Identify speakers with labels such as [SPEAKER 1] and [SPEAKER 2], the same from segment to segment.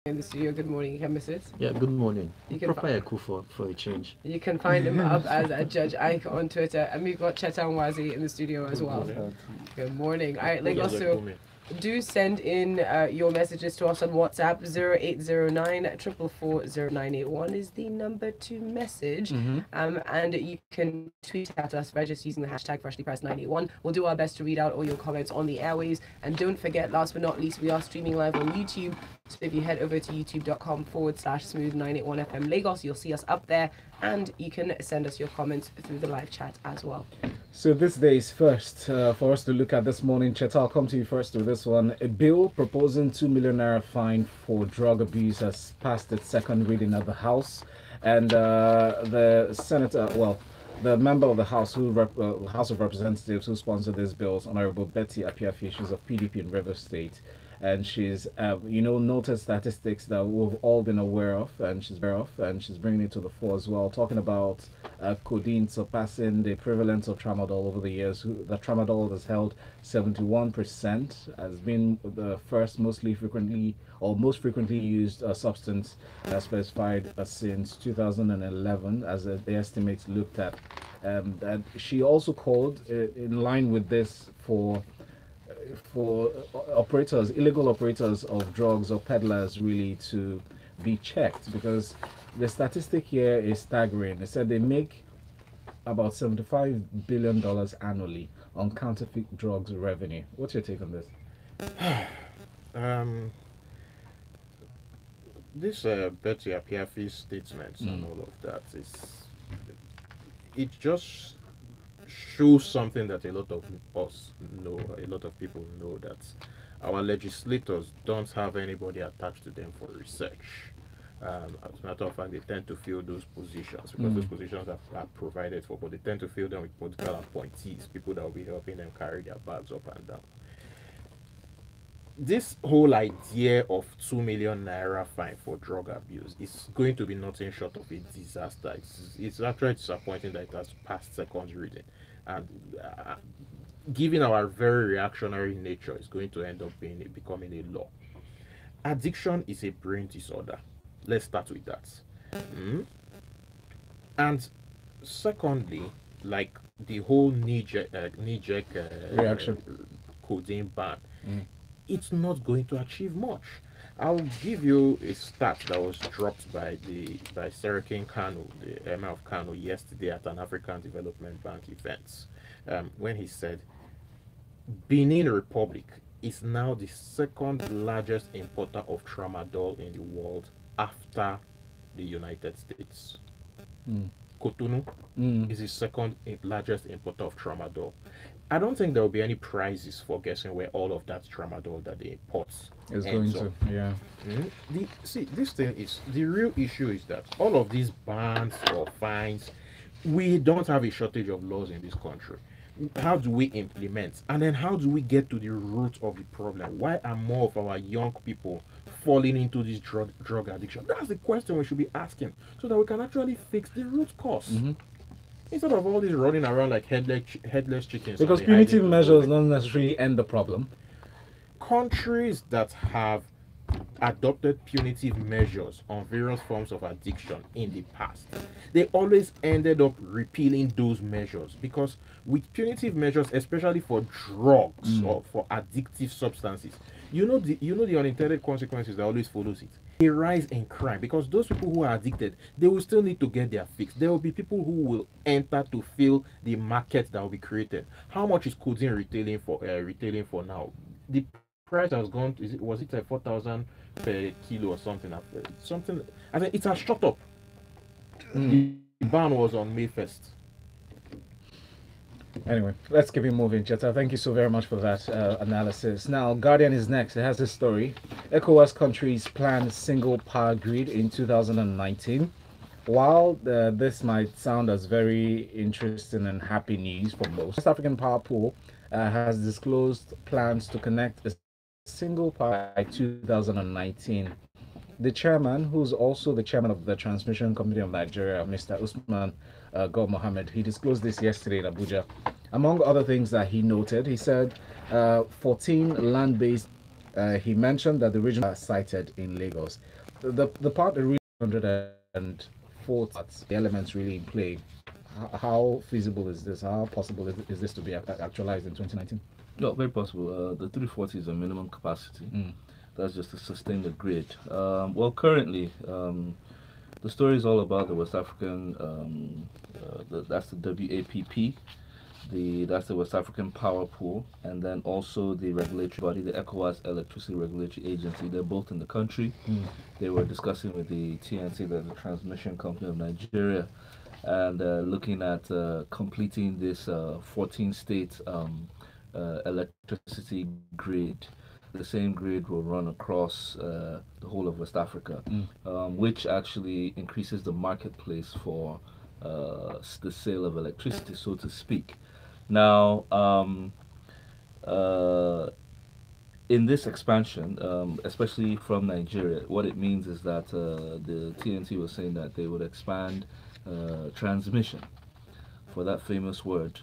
[SPEAKER 1] in the studio. Good morning, Ikemesit.
[SPEAKER 2] Yeah, good morning.
[SPEAKER 1] You can
[SPEAKER 2] Proper Echo for a change.
[SPEAKER 1] You can find him up as a Judge Ike on Twitter. And we've got Cheta Nwaeze in the studio as well. Good morning. All right, Lagos. So do send in your messages to us on WhatsApp. 0809 444 0981 is the number to message. And you can tweet at us by just using the hashtag FreshlyPressed981. We'll do our best to read out all your comments on the airwaves. And don't forget, last but not least, we are streaming live on YouTube. So if you head over to youtube.com/smooth981FM Lagos, you'll see us up there, and you can send us your comments through the live chat as well.
[SPEAKER 3] So this day is first for us to look at this morning. Cheta, I'll come to you first with this one. A bill proposing 2 million naira fine for drug abuse has passed its second reading at the House, and the senator, the member of the House House of Representatives who sponsored these bills, Honorable Betty Apiafi, she's of PDP in Rivers State. And she's, noted statistics that we've all been aware of, and she's bringing it to the fore as well, talking about codeine surpassing the prevalence of tramadol over the years. The tramadol has held 71%, has been the most frequently used substance specified since 2011, as the estimates looked at. And she also called, in line with this, for illegal operators of drugs or peddlers really to be checked, because the statistic here is staggering. They said they make about $75 billion annually on counterfeit drugs revenue. What's your take on this?
[SPEAKER 4] This Betty Apiafi's statements and all of that it just shows something that a lot of us know, a lot of people know, that our legislators don't have anybody attached to them for research. As a matter of fact, they tend to fill those positions because those positions are provided for, but they tend to fill them with political appointees, people that will be helping them carry their bags up and down. This whole idea of 2 million naira fine for drug abuse is going to be nothing short of a disaster. It's actually disappointing that it has passed second reading. And given our very reactionary nature, it's going to end up becoming a law. Addiction is a brain disorder. Let's start with that. And secondly, like the whole knee-jerk
[SPEAKER 3] reaction
[SPEAKER 4] codeine ban, it's not going to achieve much. I'll give you a stat that was dropped by Serikin Kanu, the Emir of Kano, yesterday at an African Development Bank event, when he said Benin Republic is now the second largest importer of tramadol in the world after the United States. Cotonou is the second largest importer of tramadol. I don't think there will be any prizes for guessing where all of that tramadol that they import
[SPEAKER 3] is going to. Yeah.
[SPEAKER 4] This thing is, the real issue is that all of these bans or fines, we don't have a shortage of laws in this country. How do we implement? And then how do we get to the root of the problem? Why are more of our young people falling into this drug addiction? That's the question we should be asking, so that we can actually fix the root cause. Instead of all this running around like headless chickens.
[SPEAKER 3] Because punitive measures don't necessarily end the problem.
[SPEAKER 4] Countries that have adopted punitive measures on various forms of addiction in the past, they always ended up repealing those measures, because with punitive measures, especially for drugs or for addictive substances, you know the unintended consequences that always follows it. A rise in crime, because those people who are addicted, they will still need to get their fix. There will be people who will enter to fill the market that will be created. How much is codeine retailing for now? The price has gone. Was it 4,000 per kilo or something? I think it has shot up. The ban was on May 1st.
[SPEAKER 3] Anyway, let's keep it moving, Cheta. Thank you so very much for that analysis. Now, Guardian is next. It has this story. ECOWAS countries plan single power grid in 2019. While this might sound as very interesting and happy news for most, West African Power Pool has disclosed plans to connect a single power by 2019. The chairman, who's also the chairman of the Transmission Company of Nigeria, Mr. Usman God Mohammed, he disclosed this yesterday in Abuja. Among other things that he noted, he said 14 land-based He mentioned that the region are sited in Lagos. The part that really 104 parts, the elements really in play. How feasible is this? How possible is this to be actualized in 2019?
[SPEAKER 5] No, very possible. The 340 is a minimum capacity. That's just to sustain the grid. Well, currently, the story is all about the West African, that's the WAPP, that's the West African Power Pool, and then also the regulatory body, the ECOWAS Electricity Regulatory Agency. They're both in the country. They were discussing with the TNC, the transmission company of Nigeria, and looking at completing this 14-state electricity grid. The same grid will run across the whole of West Africa, which actually increases the marketplace for the sale of electricity, so to speak. Now, in this expansion, especially from Nigeria, what it means is that the TNT was saying that they would expand transmission, for that famous word,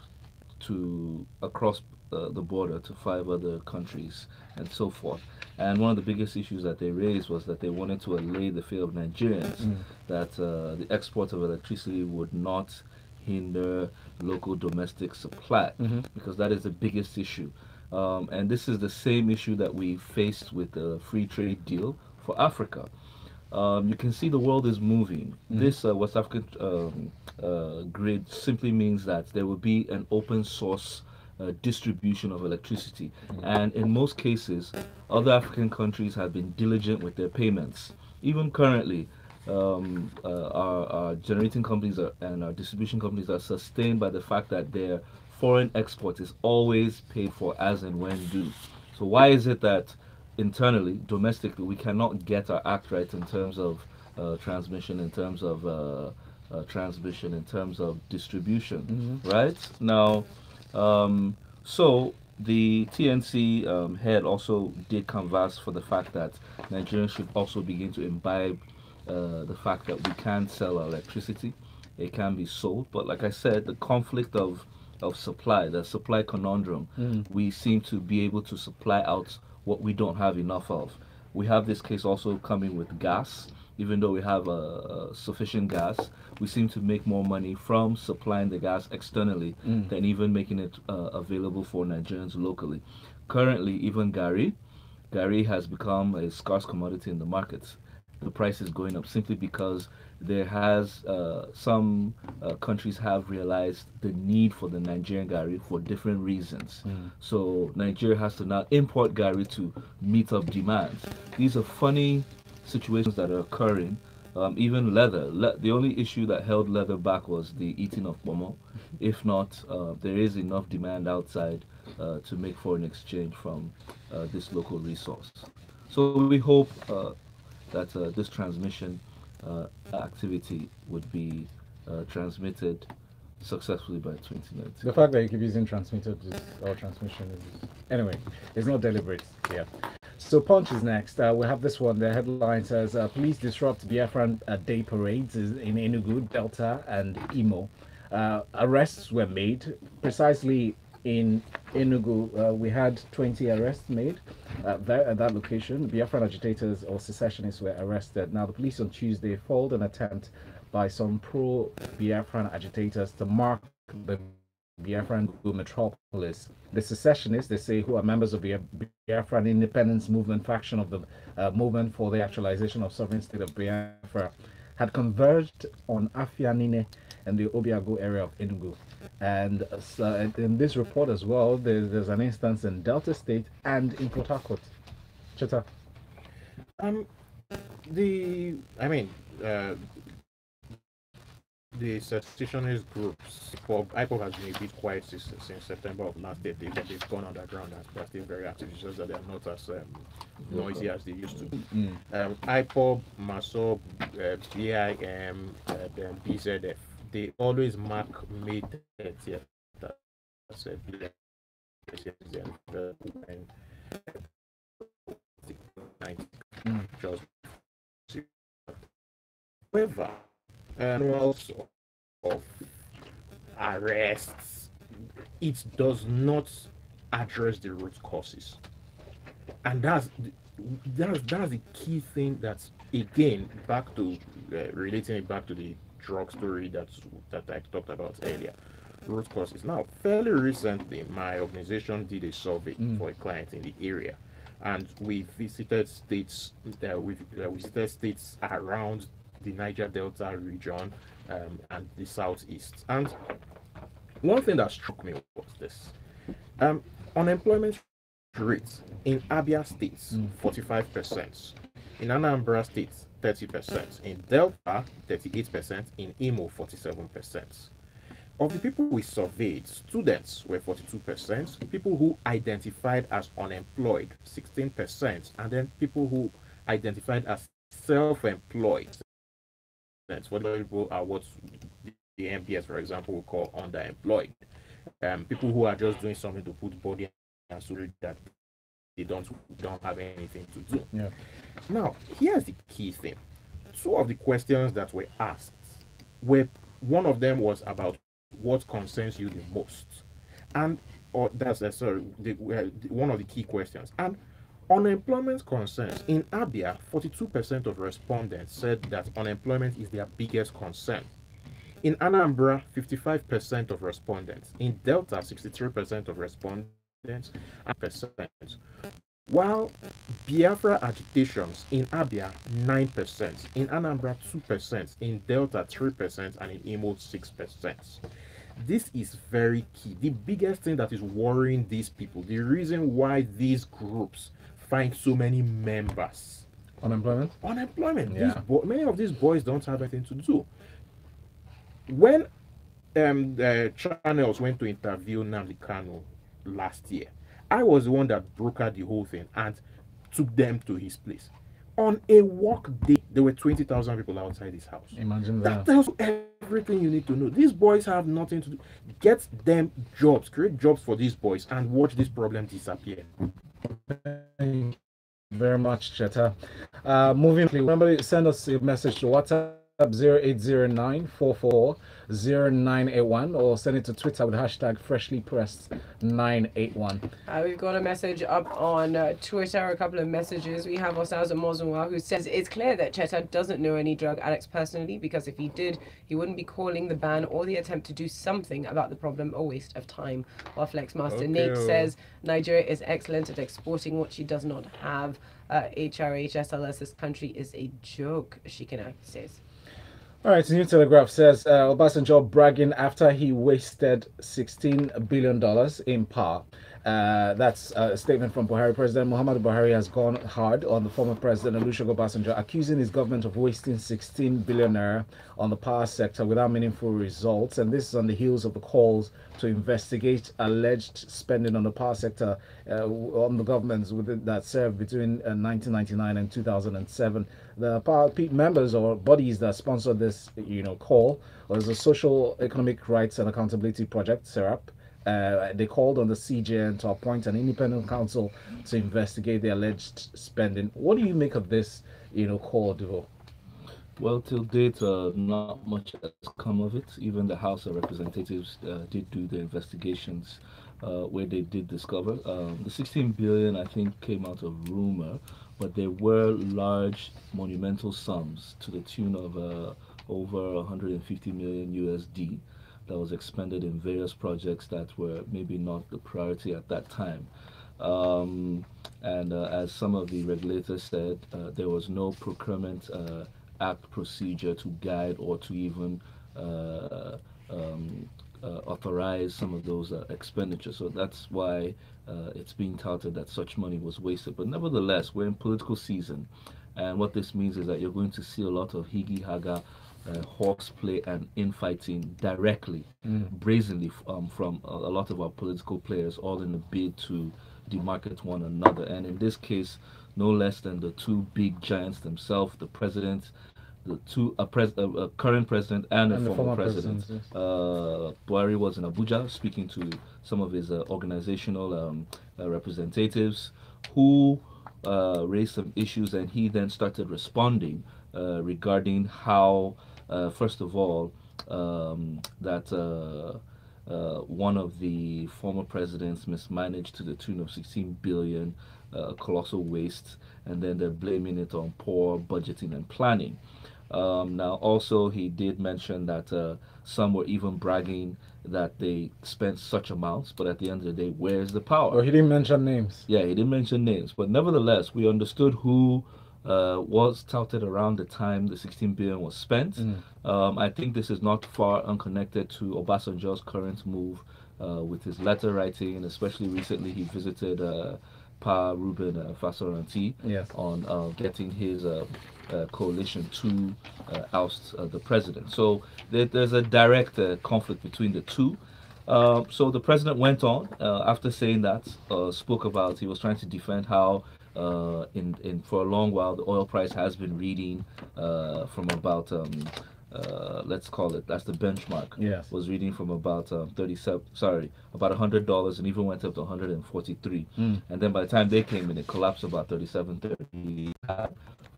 [SPEAKER 5] to across the border to 5 other countries and so forth. And one of the biggest issues that they raised was that they wanted to allay the fear of Nigerians that the export of electricity would not hinder local domestic supply, because that is the biggest issue. And this is the same issue that we faced with the free trade deal for Africa. You can see the world is moving. This West African grid simply means that there will be an open source distribution of electricity. And in most cases, other African countries have been diligent with their payments. Even currently, our generating companies and our distribution companies are sustained by the fact that their foreign export is always paid for as and when due. So why is it that internally, domestically, we cannot get our act right in terms of transmission, in terms of transmission, in terms of distribution, right? Now, so the TNC head also did canvass for the fact that Nigerians should also begin to imbibe the fact that we can sell our electricity, it can be sold, but like I said, the conflict of supply, the supply conundrum, we seem to be able to supply out what we don't have enough of. We have this case also coming with gas. Even though we have sufficient gas, we seem to make more money from supplying the gas externally than even making it available for Nigerians locally. Currently, even Gari has become a scarce commodity in the markets. The price is going up simply because there has some countries have realized the need for the Nigerian Gari for different reasons. So Nigeria has to now import Gari to meet up demand. These are funny situations that are occurring. Even leather, the only issue that held leather back was the eating of pomo. If not, there is enough demand outside to make foreign exchange from this local resource. So we hope that this transmission activity would be transmitted successfully by 2019.
[SPEAKER 3] The fact that you keep using transmitted or transmission is, anyway, it's not deliberate. Yeah. So Punch is next. We have this one. The headline says, police disrupt Biafran day parades in Enugu, Delta, and Imo. Arrests were made. Precisely in Enugu, we had 20 arrests made there at that location. Biafran agitators or secessionists were arrested. Now, the police on Tuesday foiled an attempt by some pro-Biafran agitators to mark the Biafran metropolis. The secessionists, they say, who are members of the Biafran independence movement faction of the movement for the actualization of sovereign state of Biafra, had converged on Afianine and the Obiago area of Enugu. And in this report as well, there's an instance in Delta State and in Port Harcourt. Cheta.
[SPEAKER 4] The secessionist groups, IPOB has been a bit quiet since September of last year, but they've gone underground and they're still very active. It's just that they're not as noisy as they used to. IPOB, MASOB, BIM, then BZF, they always mark May 30th. That's however, annuals of arrests, it does not address the root causes. And that's the key thing. That's again back to relating it back to the drug story that I talked about earlier. Root causes. Now, fairly recently, my organization did a survey for a client in the area, and we visited states. We visited states around the Niger Delta region and the southeast. And one thing that struck me was this: unemployment rate in Abia states 45%, in Anambra states 30%, in Delta 38%, in Imo 47%. Of the people we surveyed, students were 42%, people who identified as unemployed 16%, and then people who identified as self-employed. What people are what the MPS, for example, will call underemployed. People who are just doing something to put body and soul that they don't have anything to do.
[SPEAKER 3] Yeah.
[SPEAKER 4] Now, here's the key thing. Two of the questions that were asked were, one of them was about what concerns you the most, and or that's one of the key questions. And unemployment concerns in Abia, 42% of respondents said that unemployment is their biggest concern. In Anambra, 55% of respondents. In Delta, 63% of respondents and percent. While Biafra agitations in Abia 9%, in Anambra 2%, in Delta 3%, and in Imo 6%. This is very key. The biggest thing that is worrying these people, the reason why these groups find so many members.
[SPEAKER 3] Unemployment?
[SPEAKER 4] Unemployment.
[SPEAKER 3] Yeah.
[SPEAKER 4] Many of these boys don't have anything to do. When the channels went to interview Nnamdi Kanu last year, I was the one that brokered the whole thing and took them to his place. On a work day, there were 20,000 people outside his house.
[SPEAKER 3] Imagine
[SPEAKER 4] That
[SPEAKER 3] that.
[SPEAKER 4] tells you everything you need to know. These boys have nothing to do. Get them jobs, create jobs for these boys, and watch this problem disappear.
[SPEAKER 3] Thank you very much, Cheta. Moving, remember, send us a message to WhatsApp 0809440981 or send it to Twitter with hashtag freshlypressed981.
[SPEAKER 1] We've got a message up on Twitter, a couple of messages. We have ourselves a Mozumwa who says it's clear that Cheta doesn't know any drug addicts personally, because if he did, he wouldn't be calling the ban or the attempt to do something about the problem a waste of time. While Flexmaster Nate says Nigeria is excellent at exporting what she does not have. HRHSLS, this country is a joke, Shikina says.
[SPEAKER 3] All right, New Telegraph says Obasanjo bragging after he wasted $16 billion in power. That's a statement from Buhari. President Muhammadu Buhari has gone hard on the former president Olusegun Obasanjo, accusing his government of wasting 16 billion naira on the power sector without meaningful results. And this is on the heels of the calls to investigate alleged spending on the power sector on the governments that served between 1999 and 2007. The power members or bodies that sponsored this, call was the Social Economic Rights and Accountability Project, SERAP. They called on the CJN to appoint an independent counsel to investigate the alleged spending. What do you make of this, call, Devoe?
[SPEAKER 5] Well, till date, not much has come of it. Even the House of Representatives did do the investigations where they did discover. The 16 billion, I think, came out of rumor, but there were large monumental sums to the tune of over 150 million USD that was expended in various projects that were maybe not the priority at that time. And as some of the regulators said, there was no procurement act procedure to guide or to even authorize some of those expenditures. So that's why it's being touted that such money was wasted. But nevertheless, we're in political season, and what this means is that you're going to see a lot of higi-haga horseplay and infighting directly, brazenly from a lot of our political players, all in a bid to demarket one another. And in this case, no less than the two big giants themselves, the president, the two current president and a former president.
[SPEAKER 3] Yes.
[SPEAKER 5] Buhari was in Abuja speaking to some of his organizational representatives who raised some issues, and he then started responding regarding how, first of all, that one of the former presidents mismanaged to the tune of 16 billion, colossal waste, and then they're blaming it on poor budgeting and planning. Now, also, he did mention that some were even bragging that they spent such amounts, but at the end of the day, where's the power?
[SPEAKER 3] Or he didn't mention names.
[SPEAKER 5] Yeah, he didn't mention names, but nevertheless, we understood who was touted around the time the 16 billion was spent. I think this is not far unconnected to Obasanjo's current move with his letter writing, and especially recently he visited Pa Ruben Fasoranti on getting his coalition to oust the president. So there's a direct conflict between the two. So the president went on after saying that, spoke about, he was trying to defend how for a long while the oil price has been reading from about let's call it, that's the benchmark, was reading from about about $100, and even went up to 143. And then by the time they came in, it collapsed about 37, 30.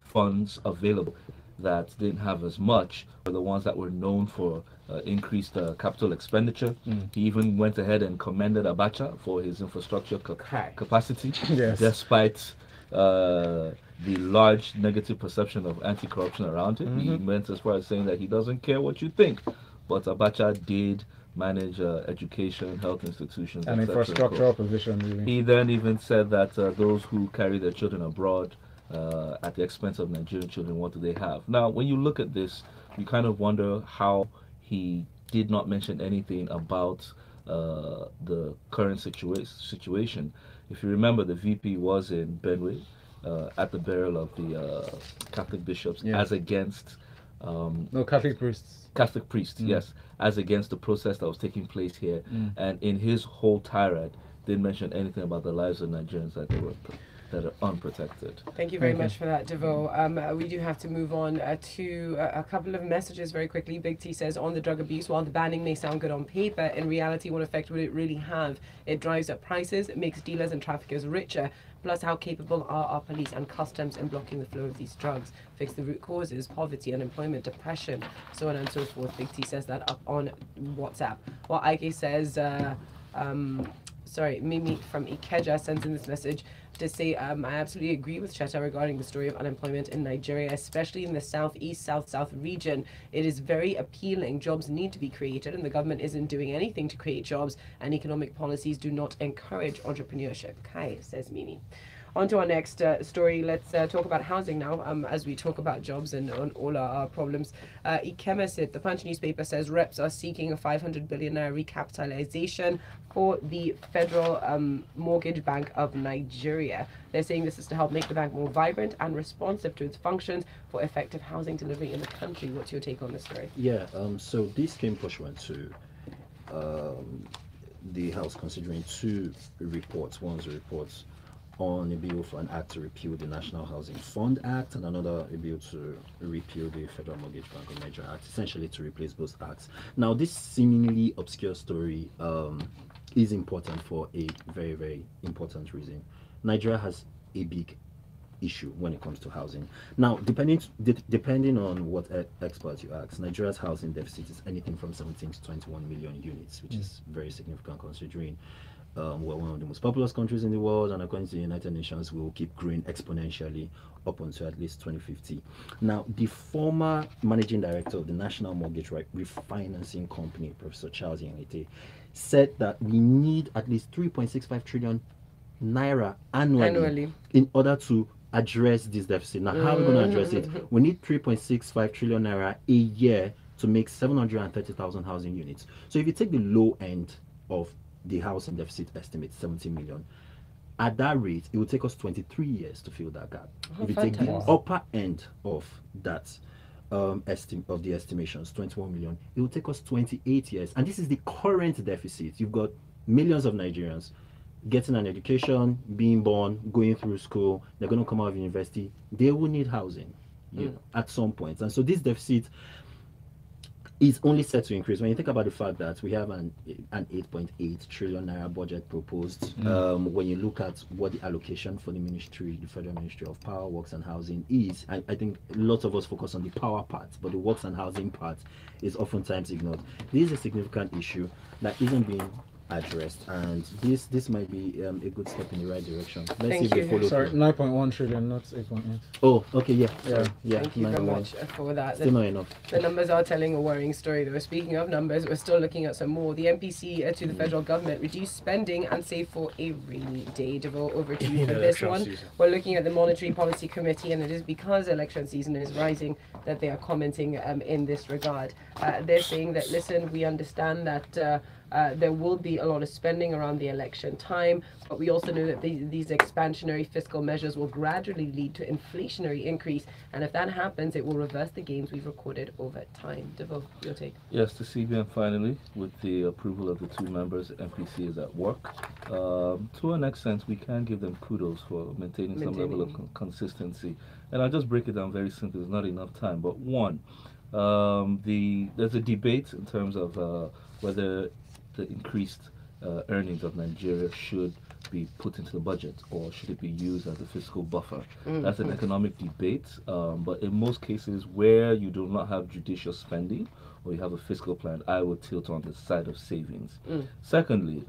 [SPEAKER 5] Funds available that didn't have as much were the ones that were known for increased capital expenditure. He even went ahead and commended Abacha for his infrastructure capacity, despite the large negative perception of anti-corruption around him. He went as far as saying that he doesn't care what you think, but Abacha did manage education, health institutions,
[SPEAKER 3] and infrastructural provision. Really.
[SPEAKER 5] He then even said that those who carry their children abroad at the expense of Nigerian children, what do they have? Now, when you look at this, you kind of wonder how he did not mention anything about the current situation. If you remember, the VP was in Benue at the burial of the Catholic bishops as against
[SPEAKER 3] Catholic priests.
[SPEAKER 5] Catholic priests, yes, as against the process that was taking place here. And in his whole tirade, didn't mention anything about the lives of Nigerians that are unprotected.
[SPEAKER 1] Thank you very much for that, Devoe. We do have to move on to a couple of messages very quickly. Big T says, on the drug abuse, while the banning may sound good on paper, in reality, what effect would it really have? It drives up prices, it makes dealers and traffickers richer. Plus, how capable are our police and customs in blocking the flow of these drugs? Fix the root causes, poverty, unemployment, depression, so on and so forth. Big T says that up on WhatsApp. While Ike says, Mimi from Ikeja sends in this message to say, I absolutely agree with Cheta regarding the story of unemployment in Nigeria, especially in the southeast, south region. It is very appealing. Jobs need to be created, and the government isn't doing anything to create jobs, and economic policies do not encourage entrepreneurship. Kai, says Mimi. On to our next story. Let's talk about housing now, as we talk about jobs and on all our problems. Ikemesit, the Punch newspaper, says reps are seeking a 500 billion naira recapitalization for the Federal Mortgage Bank of Nigeria. They're saying this is to help make the bank more vibrant and responsive to its functions for effective housing delivery in the country. What's your take on this story?
[SPEAKER 2] Yeah, so this came pursuant to the House considering two reports. One's a report on a bill for an act to repeal the National Housing Fund Act, and another a bill to repeal the Federal Mortgage Bank of Nigeria Act, essentially to replace both acts. Now, this seemingly obscure story is important for a very, very important reason. Nigeria has a big issue when it comes to housing. Now, depending on what experts you ask, Nigeria's housing deficit is anything from 17 to 21 million units, which is very significant considering we're one of the most populous countries in the world, and according to the United Nations, we will keep growing exponentially up until at least 2050. Now, the former managing director of the National Mortgage Refinancing Company, Professor Charles Yanete, said that we need at least 3.65 trillion naira annually in order to address this deficit. Now, how are we going to address it? We need 3.65 trillion naira a year to make 730,000 housing units. So if you take the low end of the housing deficit estimate, 70 million, at that rate, it will take us 23 years to fill that gap. If you take the upper end of that of the estimations, 21 million, it will take us 28 years. And this is the current deficit. You've got millions of Nigerians getting an education, being born, going through school, they're going to come out of university, they will need housing at some point. And so this deficit, is only set to increase. When you think about the fact that we have an 8.8 trillion naira budget proposed, when you look at what the allocation for the ministry, the Federal Ministry of Power, Works and Housing is, I think lots of us focus on the power part, but the works and housing part is oftentimes ignored. This is a significant issue that isn't being addressed, and this might be a good step in the right direction. Let's see if they follow.
[SPEAKER 3] Sorry, 9.1 trillion, not 8.8.
[SPEAKER 2] Oh, okay, yeah.
[SPEAKER 1] Thank you very much for that.
[SPEAKER 2] Still not enough.
[SPEAKER 1] The numbers are telling a worrying story, though. Speaking of numbers, we're still looking at some more. The MPC to the federal government: reduce spending and save for a rainy day. Devoe, over to you for this one. We're looking at the Monetary Policy Committee, and it is because election season is rising that they are commenting in this regard. They're saying that, listen, we understand that there will be a lot of spending around the election time, but we also know that these expansionary fiscal measures will gradually lead to inflationary increase, and if that happens, it will reverse the gains we've recorded over time. Devoe, your take?
[SPEAKER 5] Yes, the CBN finally, with the approval of the two members, MPC is at work. To an extent, we can give them kudos for maintaining some level of consistency. And I'll just break it down very simply. There's not enough time. But one, there's a debate in terms of whether the increased earnings of Nigeria should be put into the budget or should it be used as a fiscal buffer. That's an economic debate, but in most cases where you do not have judicious spending or you have a fiscal plan, I would tilt on the side of savings. Secondly,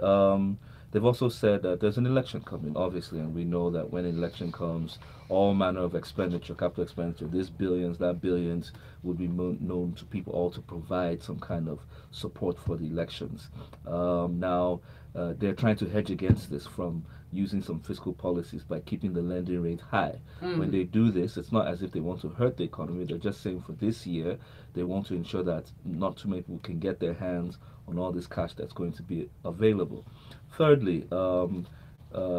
[SPEAKER 5] they've also said that there's an election coming, obviously, and we know that when an election comes, all manner of expenditure, capital expenditure, this billions, that billions, would be known to people all to provide some kind of support for the elections. Now, they're trying to hedge against this from using some fiscal policies by keeping the lending rate high. When they do this, it's not as if they want to hurt the economy. They're just saying for this year, they want to ensure that not too many people can get their hands on all this cash that's going to be available. Thirdly,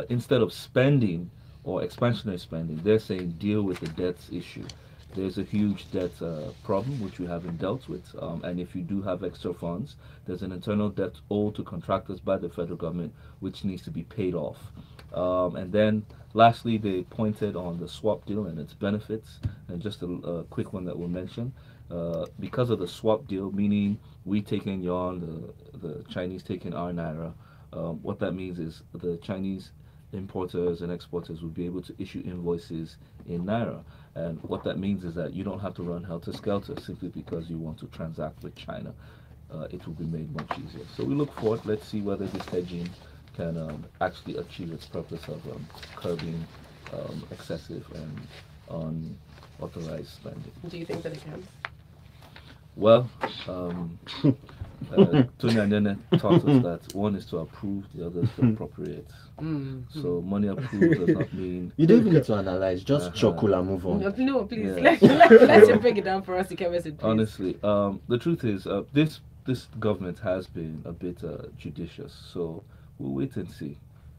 [SPEAKER 5] instead of spending or expansionary spending, they're saying deal with the debts issue. There's a huge debt problem which we haven't dealt with, and if you do have extra funds, there's an internal debt owed to contractors by the federal government which needs to be paid off. And then lastly, they pointed on the swap deal and its benefits, and just a quick one that we'll mention. Because of the swap deal, meaning we taking yuan, the Chinese taking our naira, what that means is the Chinese importers and exporters will be able to issue invoices in naira, and what that means is that you don't have to run helter-skelter simply because you want to transact with China. It will be made much easier. So we look forward. Let's see whether this hedging can actually achieve its purpose of curbing excessive and unauthorized spending.
[SPEAKER 1] Do you think that it can?
[SPEAKER 5] Well, Tony and Nene taught us that one is to approve, the other is to appropriate. So money approved does not mean...
[SPEAKER 2] You don't even need to analyze, just chuckle and move on.
[SPEAKER 1] No, please, let's just break it down for us, Ikemesit, please.
[SPEAKER 5] Honestly, the truth is, this government has been a bit judicious, so we'll wait and see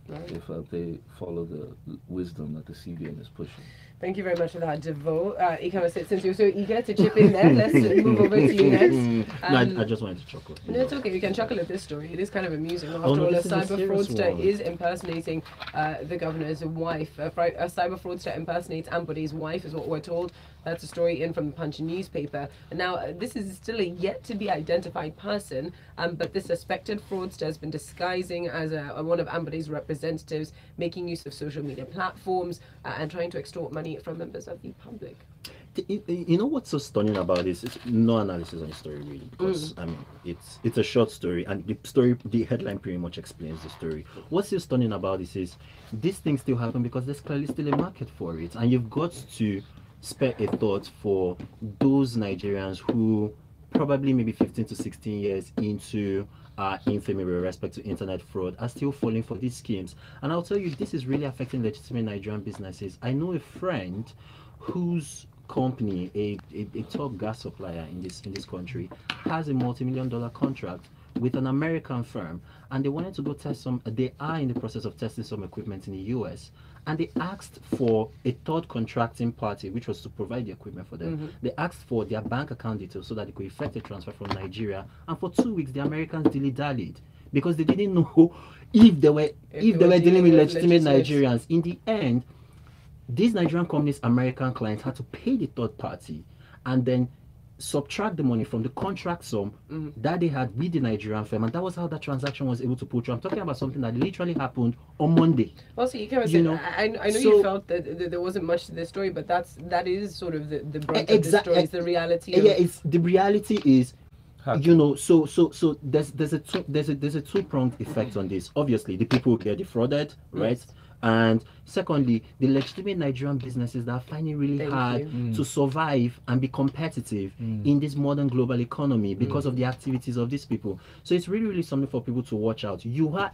[SPEAKER 5] if they follow the wisdom that the CBN is pushing.
[SPEAKER 1] Thank you very much for that, Devoe. Ikemesit, since you're so eager to chip in there, let's move over to you next.
[SPEAKER 2] No, I just wanted to chuckle.
[SPEAKER 1] No, it's okay. You can chuckle at this story. It is kind of amusing. After all, a cyber fraudster is impersonating the governor's wife. A cyber fraudster impersonates Ambode's wife, is what we're told. That's a story in from the Punch newspaper. Now, this is still a yet-to-be-identified person, but this suspected fraudster has been disguising as one of Ambode's representatives, making use of social media platforms and trying to extort money from members of the public.
[SPEAKER 2] You know what's so stunning about this? It's no analysis on the story, really, because I mean it's a short story, and the headline pretty much explains the story. What's so stunning about this is these things still happen because there's clearly still a market for it, and you've got to spare a thought for those Nigerians who probably maybe 15 to 16 years into infamy with respect to internet fraud are still falling for these schemes. And I'll tell you, this is really affecting legitimate Nigerian businesses. I know a friend whose company, a top gas supplier in this country, has a multi-million-dollar contract with an American firm, and they wanted to go test they are in the process of testing some equipment in the US, and they asked for a third contracting party, which was to provide the equipment for them. They asked for their bank account details so that they could effect a transfer from Nigeria, and for 2 weeks the Americans dilly-dallied because they didn't know if they were dealing with legitimate Nigerians. In the end, these Nigerian companies' American clients had to pay the third party, and then subtract the money from the contract sum that they had with the Nigerian firm, and that was how that transaction was able to pull through. I'm talking about something that literally happened on Monday.
[SPEAKER 1] Also, you kind of said, I know you felt that there wasn't much to this story, but that is sort of the brunt of the story. It's the reality.
[SPEAKER 2] Yeah, it's the reality is. So there's a two-pronged effect on this. Obviously, the people get defrauded, right? And secondly, the legitimate Nigerian businesses that are finding really hard to survive and be competitive in this modern global economy because of the activities of these people. So it's really, really something for people to watch out. You are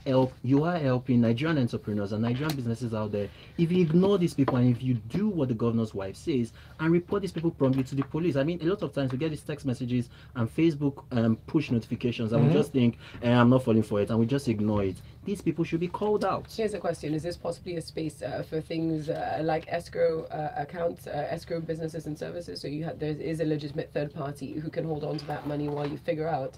[SPEAKER 2] helping Nigerian entrepreneurs and Nigerian businesses out there. If you ignore these people and if you do what the governor's wife says and report these people promptly to the police. I mean, a lot of times we get these text messages and Facebook push notifications and we just think, I'm not falling for it, and we just ignore it. These people should be called out.
[SPEAKER 1] Here's a question: is this possibly a space for things like escrow accounts, escrow businesses and services? So there is a legitimate third party who can hold on to that money while you figure out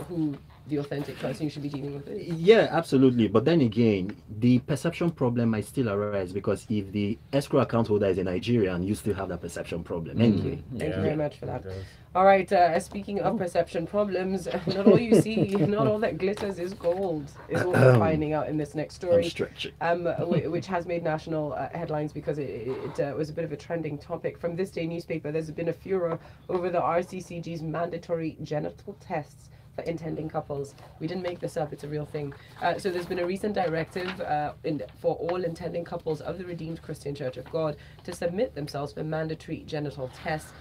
[SPEAKER 1] who the authentic person you should be dealing with is.
[SPEAKER 2] Yeah, absolutely. But then again, the perception problem might still arise because if the escrow account holder is a Nigerian, you still have that perception problem anyway.
[SPEAKER 1] Thank you very much for that. All right, speaking of perception problems, not all you see, not all that glitters is gold, is what we're finding out in this next story, which has made national headlines because it was a bit of a trending topic. From ThisDay newspaper, there's been a furor over the RCCG's mandatory genital tests for intending couples. We didn't make this up, it's a real thing. So there's been a recent directive for all intending couples of the Redeemed Christian Church of God to submit themselves for mandatory genital tests.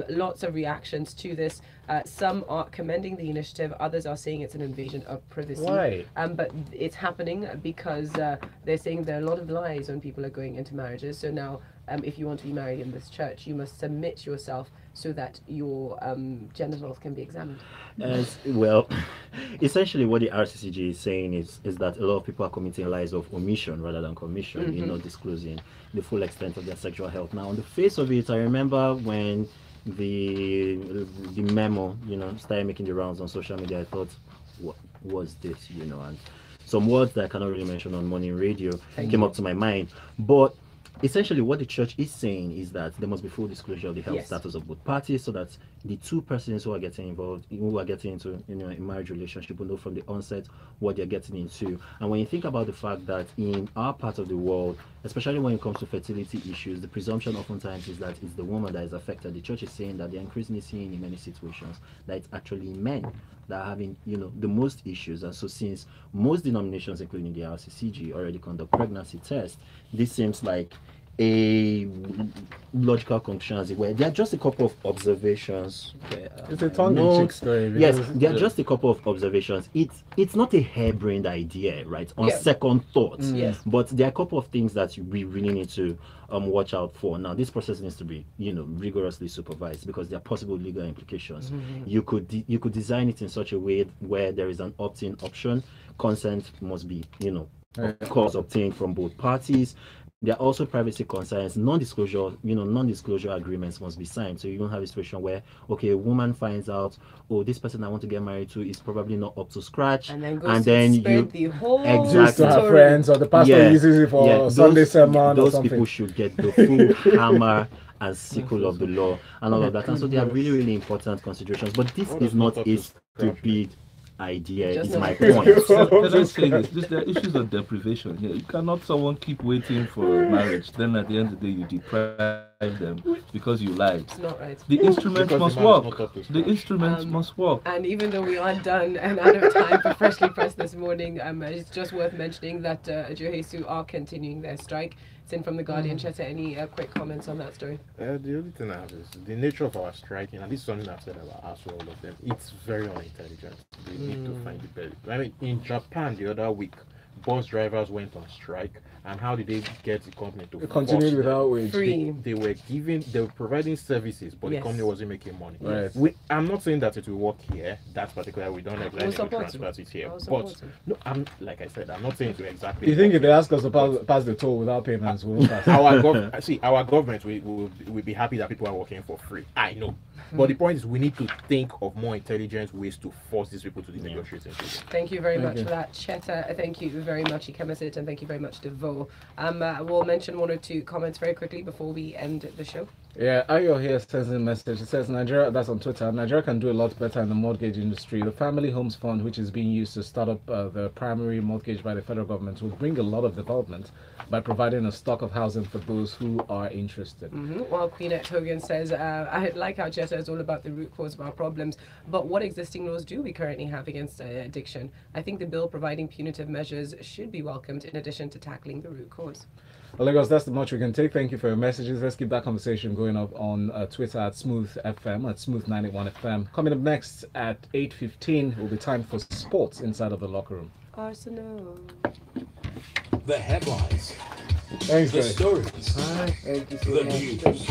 [SPEAKER 1] Lots of reactions to this. Some are commending the initiative, others are saying it's an invasion of privacy.
[SPEAKER 3] Why?
[SPEAKER 1] But it's happening because they're saying there are a lot of lies when people are going into marriages. So now, if you want to be married in this church, you must submit yourself so that your genitals can be examined.
[SPEAKER 2] Well, essentially what the RCCG is saying is that a lot of people are committing lies of omission rather than commission, you know, disclosing the full extent of their sexual health. Now, on the face of it, I remember when the memo, you know, started making the rounds on social media, I thought, what was this, you know, and some words that I cannot really mention on morning radio came up to my mind. But essentially what the church is saying is that there must be full disclosure of the health status of both parties, so that the two persons who are getting involved, who are getting into, you know, a marriage relationship, will know from the onset what they're getting into. And when you think about the fact that in our part of the world, especially when it comes to fertility issues, the presumption oftentimes is that it's the woman that is affected. The church is saying that they're increasingly seeing in many situations that it's actually men that are having, you know, the most issues. And so since most denominations, including the RCCG, already conduct pregnancy tests, this seems like a logical conclusion, as it were. There are just a couple of observations.
[SPEAKER 3] It's a tongue-in-cheek story.
[SPEAKER 2] Yes, there are just a couple of observations. It's not a harebrained idea, right? On second thought. But there are a couple of things that we really need to watch out for. Now, this process needs to be, you know, rigorously supervised because there are possible legal implications. You could design it in such a way where there is an opt-in option. Consent must be, you know, of course, obtained from both parties. There are also privacy concerns. Non-disclosure agreements must be signed. So you don't have a situation where, okay, a woman finds out, oh, this person I want to get married to is probably not up to scratch,
[SPEAKER 1] and then you the whole
[SPEAKER 3] to her friends, or the pastor uses it for Sunday sermon.
[SPEAKER 2] Those people should get the full hammer and sickle of the law and all of that. And so they are really, really important considerations. But this is not a stupid idea, is my point.
[SPEAKER 5] Can I say this? There are issues of deprivation here. You cannot someone keep waiting for marriage, then at the end of the day you deprive them because you lied.
[SPEAKER 1] It's not right.
[SPEAKER 5] The instruments must work. The instruments must work.
[SPEAKER 1] And even though we are done and out of time for Freshly Pressed this morning, it's just worth mentioning that JOHESU are continuing their strike. It's in from the Guardian. Cheta, any quick comments on that story?
[SPEAKER 4] The only thing I have is the nature of our striking, and this is something I've said about us, all of them. It's very unintelligent. They need to find the belly. I mean, in Japan the other week, bus drivers went on strike, and how did they get the company to
[SPEAKER 3] continue without wage?
[SPEAKER 1] Free.
[SPEAKER 4] They were providing services, but the company wasn't making money.
[SPEAKER 3] Right.
[SPEAKER 4] I'm not saying that it will work here. That's particular. We don't have any transfers it here. But no, like I said, I'm not saying to exactly.
[SPEAKER 3] You think if they ask us to pass the toll without payments, we'll pass?
[SPEAKER 4] Our government will be happy that people are working for free. I know. But the point is, we need to think of more intelligent ways to force these people to the negotiating table.
[SPEAKER 1] Thank you very much for that, Cheta. Thank you very much, Ikemesit, and thank you very much, Devoe. We'll mention one or two comments very quickly before we end the show.
[SPEAKER 3] Yeah, Ayo here sends in a message. It says Nigeria, that's on Twitter, Nigeria can do a lot better in the mortgage industry. The Family Homes Fund, which is being used to start up the primary mortgage by the federal government, will bring a lot of development by providing a stock of housing for those who are interested.
[SPEAKER 1] Well, Queenette Hogan says, I like how Cheta is all about the root cause of our problems, but what existing laws do we currently have against addiction? I think the bill providing punitive measures should be welcomed in addition to tackling the root cause.
[SPEAKER 3] Well, Lagos, that's the much we can take. Thank you for your messages. Let's keep that conversation going up on Twitter at Smooth FM, at Smooth981 FM. Coming up next at 8:15 will be time for sports inside of the locker room.
[SPEAKER 1] Arsenal.
[SPEAKER 6] The headlines.
[SPEAKER 3] Thanks,
[SPEAKER 6] The
[SPEAKER 3] guys.
[SPEAKER 6] stories.
[SPEAKER 1] Thank you so
[SPEAKER 6] The
[SPEAKER 1] much.
[SPEAKER 6] news.